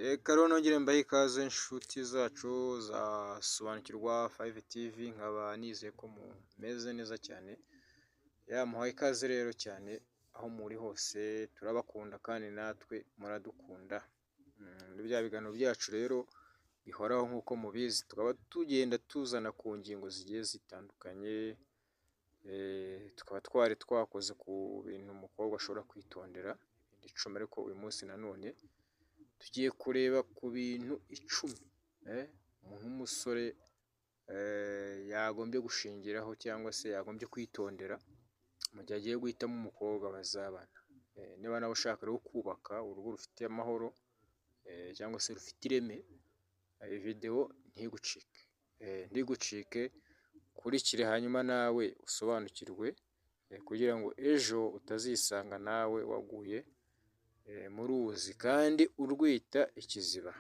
Rero nongere mbahe ikaze inshuti zacu za Sobanukirwa 5 TV, nkaba nizeye ko mumeze neza cyane. Muhaye ikaze rero cyane aho muri hose, turabakunda kandi natwe muradukunda. Muri bya biganiro byacu rero bihoraho nk'uko mubizi, tukaba tugenda tuzana ku ngingo zigiye zitandukanye, tukaba twari twakoze ku bintu umukobwa ashobora kwitondera icumi, ariko uyu munsi nanone tugiye kureba ku bintu 10 umuntu w'umusore yagombye gushingiraho cyangwa se yagombye kwitondera mu gihe agiye guhitamo umukobwa bazabana. Niba nawe ushaka rero kubaka urugo rufite amahoro cyangwa se rufite ireme, iyi video ntigucike, kurikire hanyuma nawe usobanukirwe, kugira ngo ejo utazisanga nawe waguye mu ruzi kandi urwita ikiziba.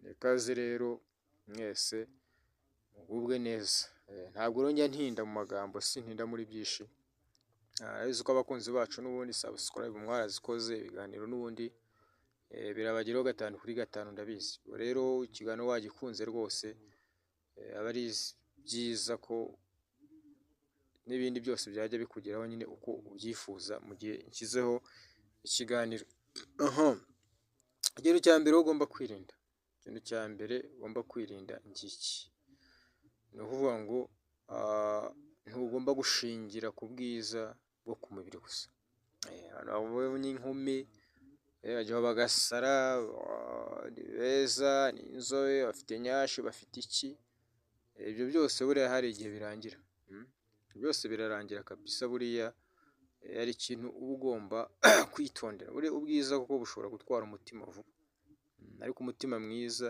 Ni ikaze rero mwese, mugubwe neza. Ntabwo rero njya ntinda mu magambo, sintinda muri byinshi. Uzi ko abakunzi bacu n'ubundi subscribe mwarazikoze, ibiganiro n'ubundi birabageraho 5 kuri 5 ndabizi. Rero ikiganiro wagikunze rwose, aba ari byiza ko n'ibindi byose byajya bikugeraho nyine uko ubyifuza mu gihe nshyizeho ikiganiro. Ikintu cya mbere ugomba kwirinda, ngiki ni ukuvuga ngo ntugomba gushingira ku bwiza bwo ku mubiri gusa. Abantu babonye inkumi bajyaho bagasara, ni beza, ni inzobe, bafite nyashi, bafite iki, ibyo byose buriya hari igihe birangira. Byose birarangira kabisa. Buriya ari ikintu uba ugomba kwitondera. Buriya ubwiza kuko bushobora gutwara umutima vuba, ariko umutima mwiza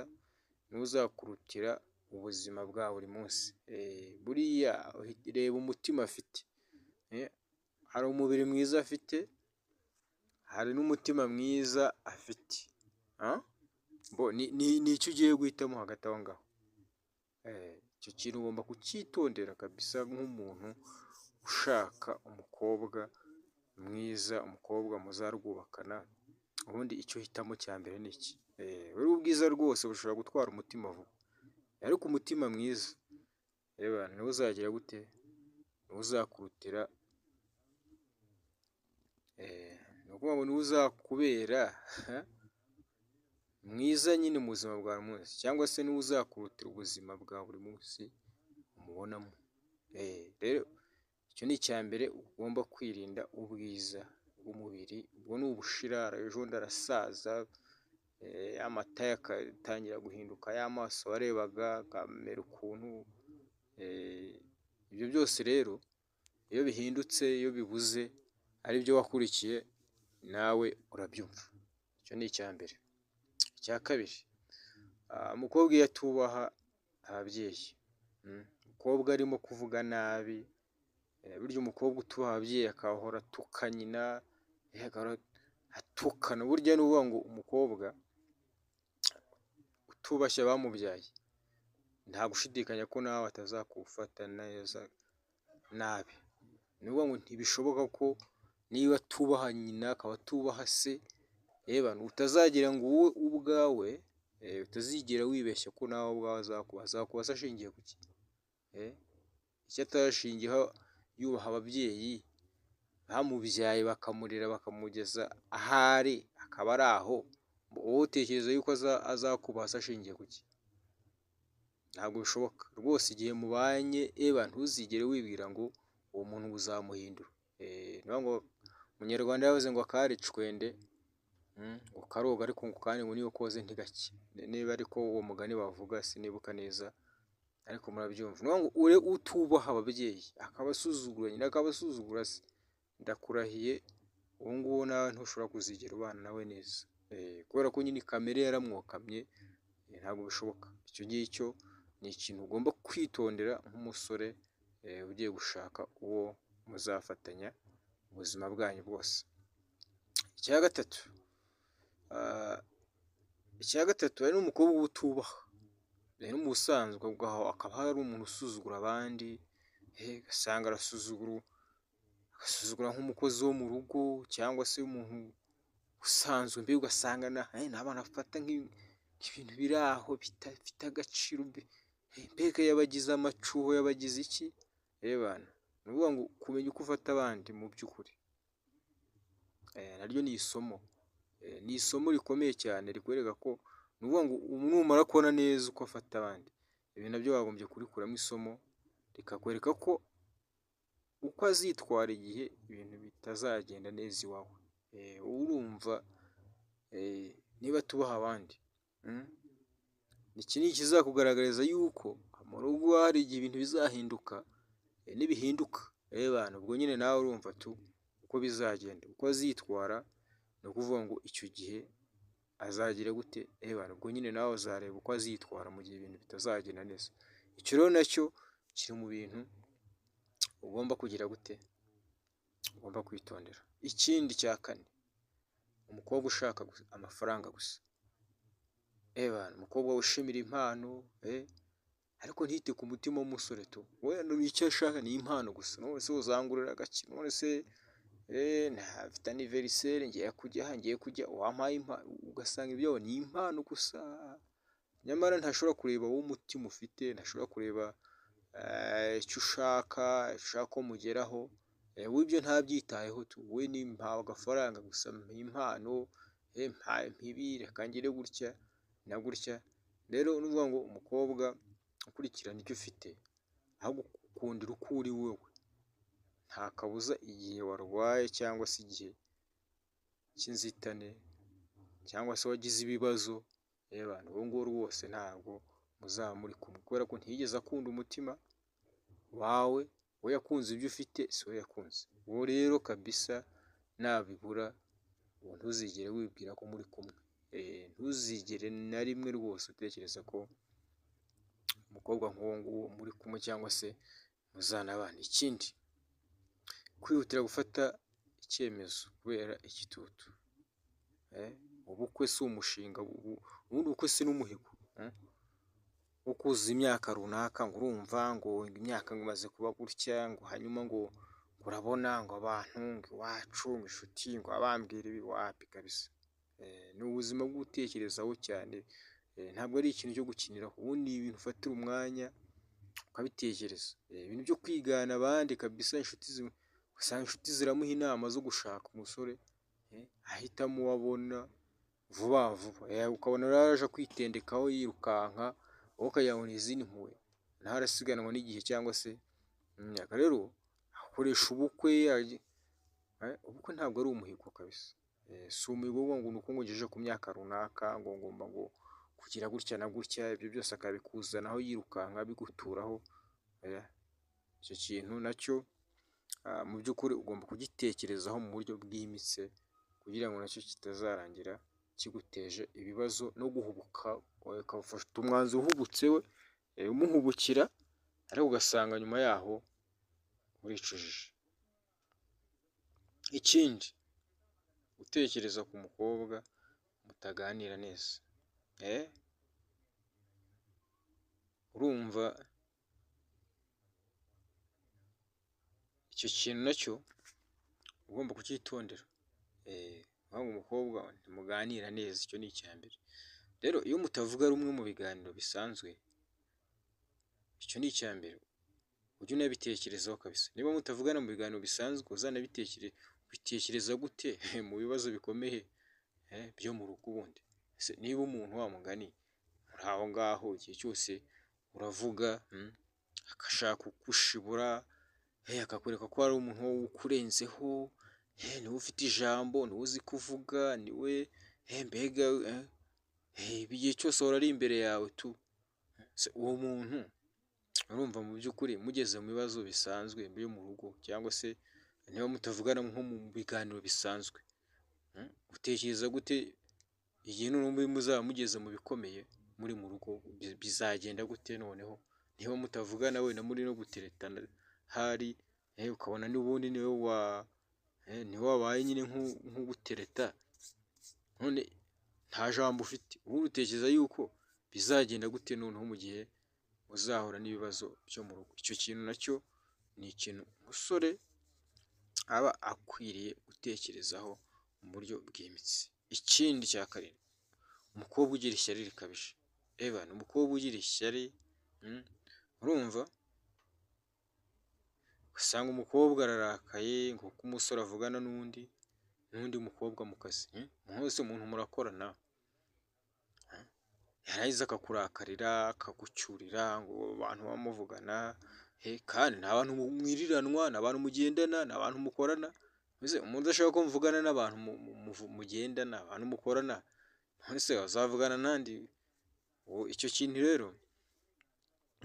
niwo uzakurutira ubuzima bwa buri munsi. Buriya reba umutima afite, hari umubiri mwiza afite, hari n'umutima mwiza afite. Ni icyo ugiye guhitamo hagati aho ngaho. Icyo kintu ugomba kucyitondera kabisa nk'umuntu ushaka umukobwa mwiza, umukobwa muzarwubakana. Ubundi icyo hitamo cya mbere ni iki? Buriya ubwiza rwose bushobora gutwara umutima vuba, ariko umutima mwiza niwo uzagira gute? Niwo uzakurutira, ni ukuvuga ngo niwo uzakubera mwiza nyine mu buzima bwa buri munsi, cyangwa se niwo uzakurutira ubuzima bwa buri munsi umubonamo. Rero icyo ni icya mbere ugomba kwirinda, ubwiza bw'umubiri. Ubwo ni ubushira, ejo bundi arasaza, amata akatangira guhinduka, y'amaso warebaga akamera ukuntu. Ibyo byose rero iyo bihindutse, iyo bibuze, ari byo wakurikiye, nawe urabyumva. Icyo ni icya mbere. Icya kabiri, umukobwa iyo atubaha ababyeyi, umukobwa arimo kuvuga nabi, burya umukobwa utubaha ababyeyi akahora atuka nyina, atukana, burya ni ukuvuga ngo umukobwa utubashye abamubyaye, nta gushidikanya ko nawe atazakufata neza nabi. Ni ukuvuga ngo ntibishoboka ko niba atubaha nyina akaba atubaha se, utazagira ngo wowe ubwawe utazigera wibeshya ko nawe ubwawe azakubaza ashingiye ku ki? Icyo atashingiyeho yubaha ababyeyi bamubyaye bakamurera bakamugeza ahari, akaba ari aho, wowe utekereza yuko azakubaza ashingiye ku ki? Ntabwo bishoboka rwose. Igihe mubanye ntuzigere wibwira ngo uwo muntu uzamuhindura. Niyo ngo umunyarwanda yavuze ngo akari icwende ngo karoga, ariko ngo kandi ngo niyo koze ntigake. Niba ariko uwo mugani bavuga sinibuka neza, ariko murabyumva. Niyo ngo utubaha ababyeyi akabasuzugura nyina, akabasuzugura se, ndakurahiye uwo nguwo nawe ntushobora kuzigera ubana nawe neza, kubera ko nyine kamere yaramwokamye. Ntabwo bishoboka. Icyo ngicyo ni ikintu ugomba kwitondera nk'umusore ugiye gushaka uwo muzafatanya ubuzima bwanyu bwose. Icya gatatu, hari n'umukobwa uba utubaha. Rero mu busanzwe bwaho akaba hari umuntu usuzugura abandi, ugasanga agasuzugura nk'umukozi wo mu rugo, cyangwa se umuntu usanzwe, mbega ugasanga n'abantu afata ibintu biri aho bidafite agaciro, mbega yabagize amacuho, yabagize iki? Bana ni ukuvuga ngo kumenya uko ufata abandi mu by'ukuri naryo ni isomo rikomeye cyane rikwereka ko ni ukuvuga ngo numara kubona neza uko afata abandi, ibi nabyo wagombye kurikuramo isomo rikakwereka ko uko azitwara igihe ibintu bitazagenda neza iwawe. Urumva niba tubaha abandi, iki ni ikizakugaragariza yuko mu rugo hari igihe ibintu bizahinduka, nibihinduka bana ubwo nyine nawe urumva uko bizagenda, uko azitwara ni ukuvuga ngo icyo gihe azagira gute, bana ubwo nyine nawe uzareba uko azitwara mu gihe ibintu bitazagenda neza. Icyo rero nacyo kiri mu bintu ugomba kugira gute, ugomba kwitondera. Ikindi cya kane, umukobwa ushaka amafaranga gusa, bana umukobwa wishimira impano, ariko ntite ku mutima w'umusore wenda icyo ashaka ni impano gusa. None se uzangurira agaki? None se ntafite aniveriseri ngiye kujya wampaye impano, ugasanga ibyo ni impano gusa, nyamara ntashobora kureba wowe umutima ufite, ntashobora kureba icyo ushaka ko mugeraho, we ibyo ntabyitayeho, we ni mpawe agafaranga gusa, impano, mpibi, reka ngire gutya na gutya. Rero ni ukuvuga ngo umukobwa ukurikirana icyo ufite, aho gukundira uko uri wowe, nta kabuza igihe warwaye cyangwa se igihe cy'inzitane cyangwa se wagize ibibazo, uwo nguwo rwose ntabwo muzaba muri kumwe, kubera ko ntiyigeze akunda umutima wawe, we yakunze ibyo ufite, si we yakunze. Uwo rero kabisa nabibura, uwo ntuzigere wibwira ko muri kumwe, ntuzigere na rimwe rwose utekereza ko umukobwa nk'uwo nguwo muri kumwe cyangwa se muzanabana. Ikindi, kwihutira gufata icyemezo kubera igitutu. Ubukwe si umushinga, ubundi ubukwe si n'umuhigo wo kuzuza imyaka runaka, ngo urumva ngo imyaka ngo imaze kuba gutya, ngo hanyuma ngo urabona ngo abantu ngo iwacu ngo inshuti ngo abambwira ibi, wapi kabisa. Ni ubuzima bwo gutekerezaho cyane, ntabwo ari ikintu cyo gukiniraho, ubundi ni ibintu ufatira umwanya ukabitekereza. Ibintu byo kwigana abandi kabisa, usanga inshuti ziramuha inama zo gushaka umusore, ahitamo uwo abona vuba vuba, ukabona araje kwitendekaho yirukanka, wowe ukagira ngo ni izindi mpuhwe, nawe arasiganwa n'igihe cyangwa se imyaka. Rero akoresha ubukwe, ubukwe ntabwo ari umuhigo kabisa, si umuhigo ngo ni uko ngejeje ku myaka runaka ngo ngomba ngo kugira gutya na gutya, ibyo byose akabikuzanaho yirukanka biguturaho. Icyo kintu nacyo mu by'ukuri ugomba kugitekerezaho mu buryo bwimbitse, kugira ngo nacyo kitazarangira kiguteje ibibazo no guhubuka, ukafata umwanzuro uhubutse we, umuhubukira, ariko ugasanga nyuma yaho uricujije. Ikindi, gutekereza ku mukobwa mutaganira neza, urumva icyo kintu nacyo ugomba kucyitondera. Mpamvu umukobwa ntimuganira neza, icyo ni icya mbere. Rero iyo mutavuga rumwe mu biganiro bisanzwe, icyo ni icya mbere, ujye unabitekerezaho kabisa. Niba mutavugana mu biganiro bisanzwe, uzanabitekereza gute mu bibazo bikomeye byo mu rugo? Ubundi niba umuntu wamugani muri aho ngaho igihe cyose uravuga, agashaka kugushibura, akakwereka ko hari umuntu ukurenzeho, niwe ufite ijambo, niwe uzi kuvuga, niwe mbega igihe cyose ahora ari imbere yawe uwo muntu, urumva mu by'ukuri mugeze mu bibazo bisanzwe byo mu rugo, cyangwa se niba mutavugana nko mu biganiro bisanzwe, utekereza gute igihe noneho muzaba mugeze mu bikomeye muri mu rugo, bizagenda gute? Noneho niba mutavugana wenda muri no guteretana hari, ukabona n'ubundi niwe wabaye nyine nk'ugutereta, none nta jambo ufite, ubundi utekereza yuko bizagenda gute noneho mu gihe uzahura n'ibibazo byo mu rugo? Icyo kintu nacyo ni ikintu umusore aba akwiriye gutekerezaho mu buryo bwimbitse. Ikindi cya karindwi, umukobwa ugira ishyari rikabije, ni umukobwa ugira ishyari, urumva usanga umukobwa ararakaye ngo kuko umusore avugana n'undi mukobwa mu kazi, mwese umuntu murakorana, yarangiza akakurakarira akagucyurira ngo abantu bamuvugana, kandi nta bantu mwiriranwa, nta bantu mugendana, nta bantu mukorana, umuntu udashaka ko muvugana n'abantu mugendana, abantu mukorana, none se azavugana nandi? Icyo kintu rero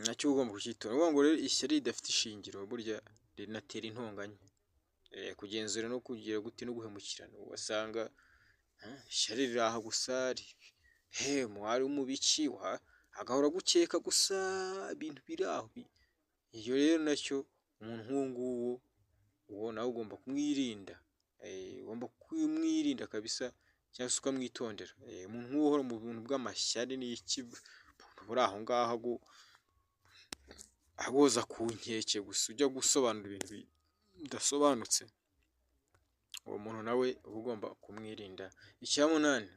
nacyo ugomba kucyitora. Ngo rero ishyari ridafite ishingiro burya rinatera intonganya, kugenzura no kugira gute no guhemukirana, ugasanga ishyari riri aha gusa, mwari umubiki agahora gukeka gusa ibintu biri aho. Iyo rero nacyo umuntu nk'uwo nguwo uwo nawe ugomba kumwirinda, ugomba kumwirinda kabisa, cyangwa se ukamwitondera. Umuntu nk'uwo uhora mu bintu bw'amashyari n'iki, buri aho ngaho agoza ku nkeke gusa, ujya gusobanura ibintu bidasobanutse, uwo muntu nawe uba ugomba kumwirinda. Icya munani,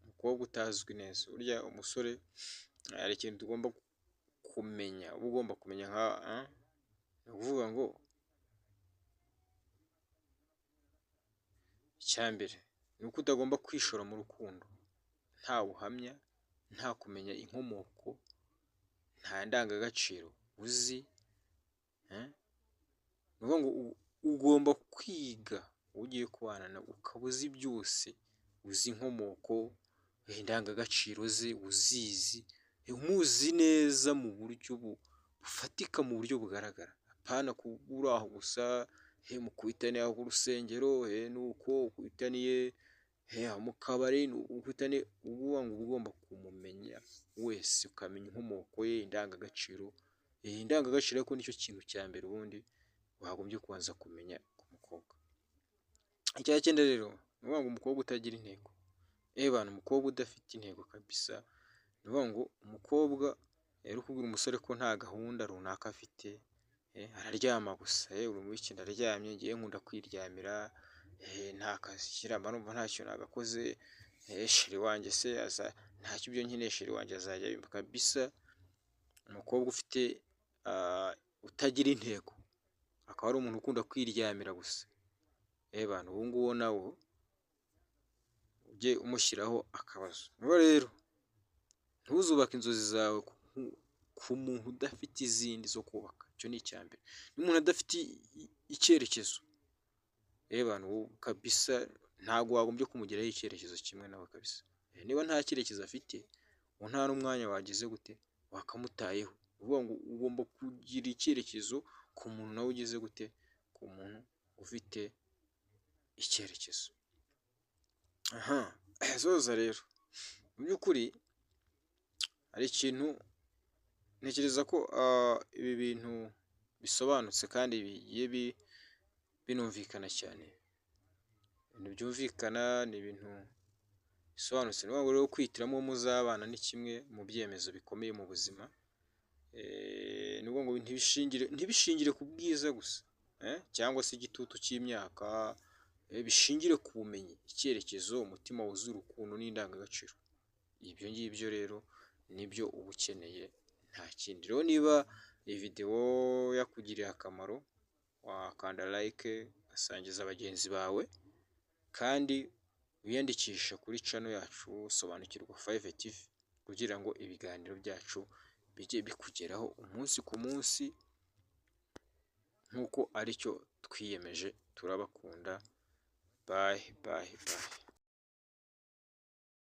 umukobwa utazwi neza. Burya umusore hari ikintu tugomba kumenya, uba ugomba kumenya ni ukuvuga ngo icya mbere ni uko utagomba kwishora mu rukundo nta buhamya, nta kumenya inkomoko, nta ndangagaciro uzi. Ni ukuvuga ngo ugomba kwiga ugiye kubana nawe, ukaba uzi byose, uzi inkomoko, indangagaciro ze uzizi, umuzi neza mu buryo bufatika, mu buryo bugaragara, apana kubura aho gusa mukubitaniye ku rusengero, nuko ukubitaniye mu kabari, ukubitaniye. Uba ugomba kumumenya wese, ukamenya inkomoko ye, indangagaciro. Indangagaciro ariko nicyo kintu cya mbere ubundi wagombye kubanza kumenya ku mukobwa. Icya cyenda rero ni ukuvuga ngo umukobwa utagira intego, umukobwa udafite intego kabisa. Ni ukuvuga ngo umukobwa uri kubwira umusore ko nta gahunda runaka afite, araryama gusa, uri mu biki? Ndaryamye, ngiye nkunda kwiryamira, nta kazi kiramba, numva ntacyo nagakoze, sheri wanjye se ntacyo ibyo nkeneye, sheri wanjye azajya yumva kabisa. Umukobwa ufite utagira intego, akaba ari umuntu ukunda kwiryamira gusa, uwo nguwo nawe ujye umushyiraho akabazo. Niba rero ntuzubake inzozi zawe ku muntu udafite izindi zo kubaka, icyo ni icya mbere. N'umuntu adafite icyerekezo, kabisa ntabwo wagombye kumugeraho icyerekezo kimwe nawe kabisa. Niba nta cyerekezo afite, nta n'umwanya wagize gute wakamutayeho. Uvuga ngo ugomba kugira icyerekezo ku muntu nawe ugeze gute, ku muntu ufite icyerekezo. Zoza rero mu by'ukuri hari ikintu ntekereza ko ibi bintu bisobanutse kandi bigiye binumvikana cyane, ibintu byumvikana, ni ibintu bisobanutse. Ni ngombwa rero kwihitiramo uwo muzabana ni kimwe mu byemezo bikomeye mu buzima. Ni ngombwa ngo ntibishingire ku bwiza gusa, cyangwa se igitutu cy'imyaka, bishingire ku bumenyi, icyerekezo, umutima wuzuye urukundo n'indangagaciro. Ibyo ngibyo rero nibyo uba ukeneye, nta kindi. Rero niba iyi videwo yakugiriye akamaro, wakanda like, ugasangiza bagenzi bawe, kandi wiyandikisha kuri channel yacu Sobanukirwa 5TV, kugira ngo ibiganiro byacu bijye bikugeraho umunsi ku munsi, nk'uko aricyo twiyemeje. Turabakunda. Bye.